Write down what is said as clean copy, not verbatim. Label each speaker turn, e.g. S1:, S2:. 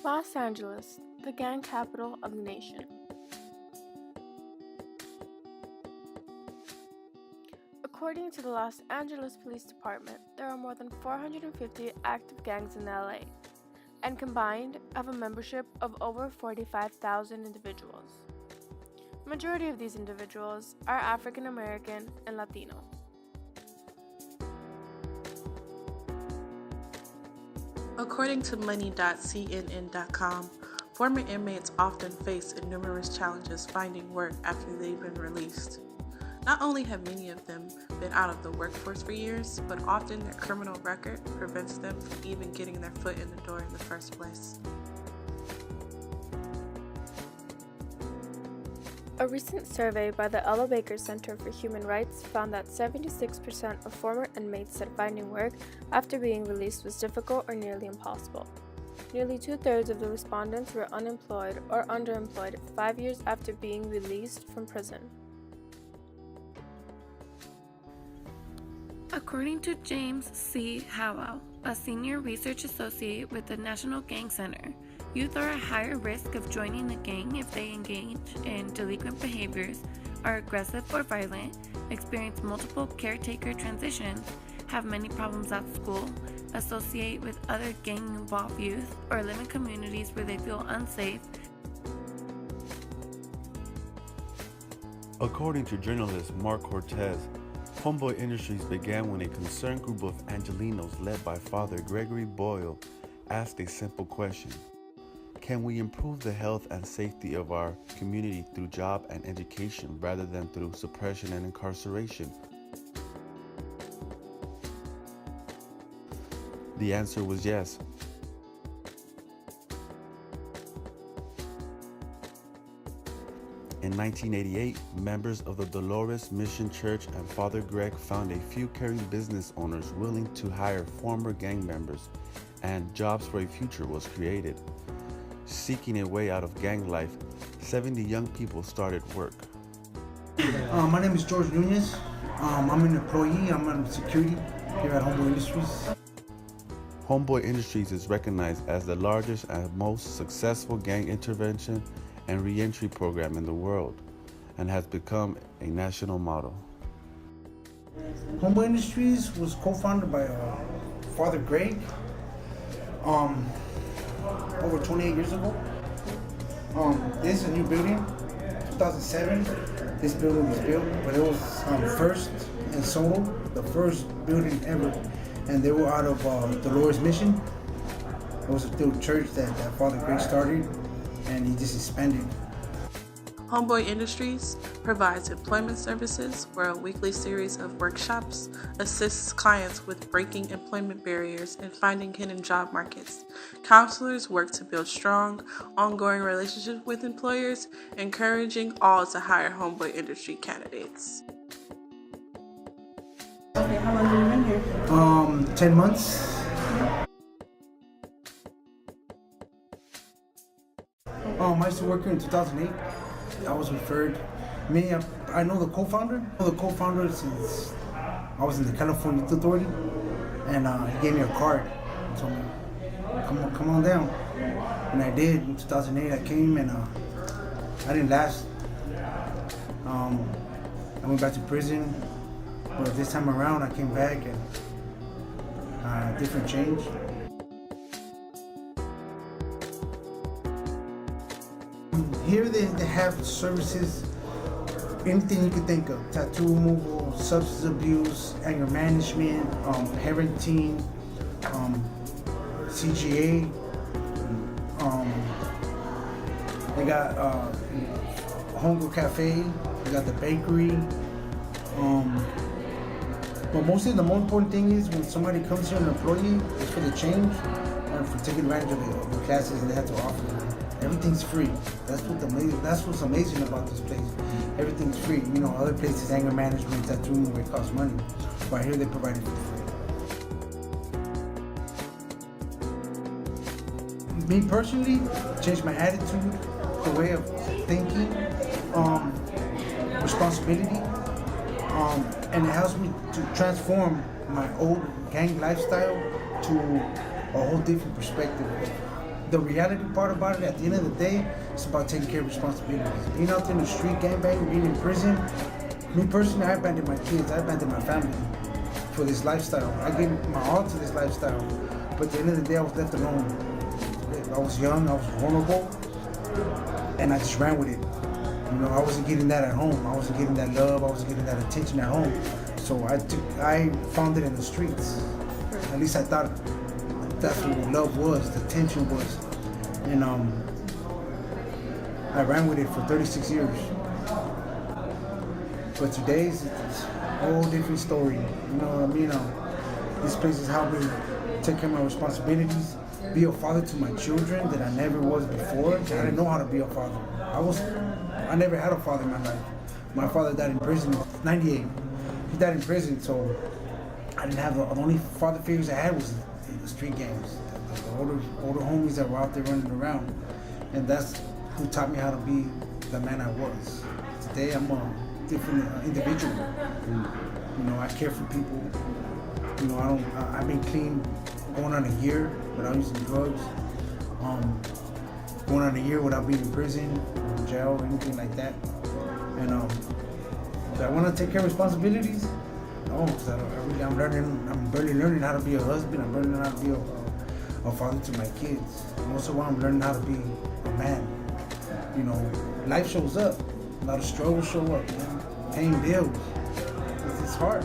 S1: Los Angeles, the gang capital of the nation. According to the Los Angeles Police Department, there are more than 450 active gangs in LA, and combined have a membership of over 45,000 individuals. The majority of these individuals are African American and Latino.
S2: According to money.cnn.com, former inmates often face numerous challenges finding work after they've been released. Not only have many of them been out of the workforce for years, but often their criminal record prevents them from even getting their foot in the door in the first place.
S1: A recent survey by the Ella Baker Center for Human Rights found that 76% of former inmates said finding work after being released was difficult or nearly impossible. Nearly 2/3 of the respondents were unemployed or underemployed 5 years after being released from prison.
S3: According to James C. Howell, a senior research associate with the National Gang Center, youth are at higher risk of joining a gang if they engage in delinquent behaviors, are aggressive or violent, experience multiple caretaker transitions, have many problems at school, associate with other gang-involved youth, or live in communities where they feel unsafe.
S4: According to journalist Mark Cortez, Homeboy Industries began when a concerned group of Angelenos led by Father Gregory Boyle asked a simple question: can we improve the health and safety of our community through job and education rather than through suppression and incarceration? The answer was yes. In 1988, members of the Dolores Mission Church and Father Greg found a few caring business owners willing to hire former gang members, and Jobs for a Future was created. Seeking a way out of gang life, 70 young people started work.
S5: My name is George Nunez. I'm an employee. I'm on security here at Homeboy Industries.
S4: Homeboy Industries is recognized as the largest and most successful gang intervention and re-entry program in the world, and has become a national model.
S5: Homeboy Industries was co-founded by Father Greg over 28 years ago. This is a new building. 2007, this building was built, but it was First and Soto, the first building ever, and they were out of Dolores Mission. It was a little church that Father Greg started, and he just expanded.
S2: Homeboy Industries provides employment services where a weekly series of workshops assists clients with breaking employment barriers and finding hidden job markets. Counselors work to build strong, ongoing relationships with employers, encouraging all to hire Homeboy Industry candidates.
S6: Okay, how long have you been here?
S5: 10 months. I used to work here in 2008. I was referred. I know the co-founder. Since I was in the California Youth Authority, and he gave me a card and told me, come on down. And I did. In 2008, I came, and I didn't last. I went back to prison, but this time around, I came back, and different change. Here they have services, anything you can think of: tattoo removal, substance abuse, anger management, parenting, CGA. They got Hunger Cafe. They got the bakery. But mostly the most important thing is when somebody comes here, an employee, it's for the change and for taking advantage of the classes that they have to offer. Everything's free. That's what's amazing about this place. Everything's free. You know, other places, anger management, tattoo removal, it costs money. But here they provide it for free. Me personally, changed my attitude, the way of thinking, responsibility, and it helps me to transform my old gang lifestyle to a whole different perspective. the reality part about it, at the end of the day, it's about taking care of responsibilities. Being out there in the street, gangbanging, being in prison. Me personally, I abandoned my kids, I abandoned my family for this lifestyle. I gave my all to this lifestyle, but at the end of the day, I was left alone. I was young, I was vulnerable, and I just ran with it. You know, I wasn't getting that at home. I wasn't getting that love. I wasn't getting that attention at home. So I found it in the streets. At least I thought that's what love was, the attention was. And I ran with it for 36 years. But today's it's a whole different story. You know what I mean? This place has helped me take care of my responsibilities, be a father to my children that I never was before. I didn't know how to be a father. I never had a father in my life. My father died in prison in '98. He died in prison, so I didn't have the only father figures I had was the street gangs, the older homies that were out there running around, and that's who taught me how to be the man I was. Today I'm a different individual. You know, I care for people. You know, I've been clean going on a year without using drugs. Going on a year without being in prison, in jail, or anything like that. And do I want to take care of responsibilities? No, because I'm barely learning how to be a husband. I'm learning how to be a father to my kids. Most of all, I'm learning how to be a man. You know, life shows up. A lot of struggles show up, man. Paying bills. It's hard.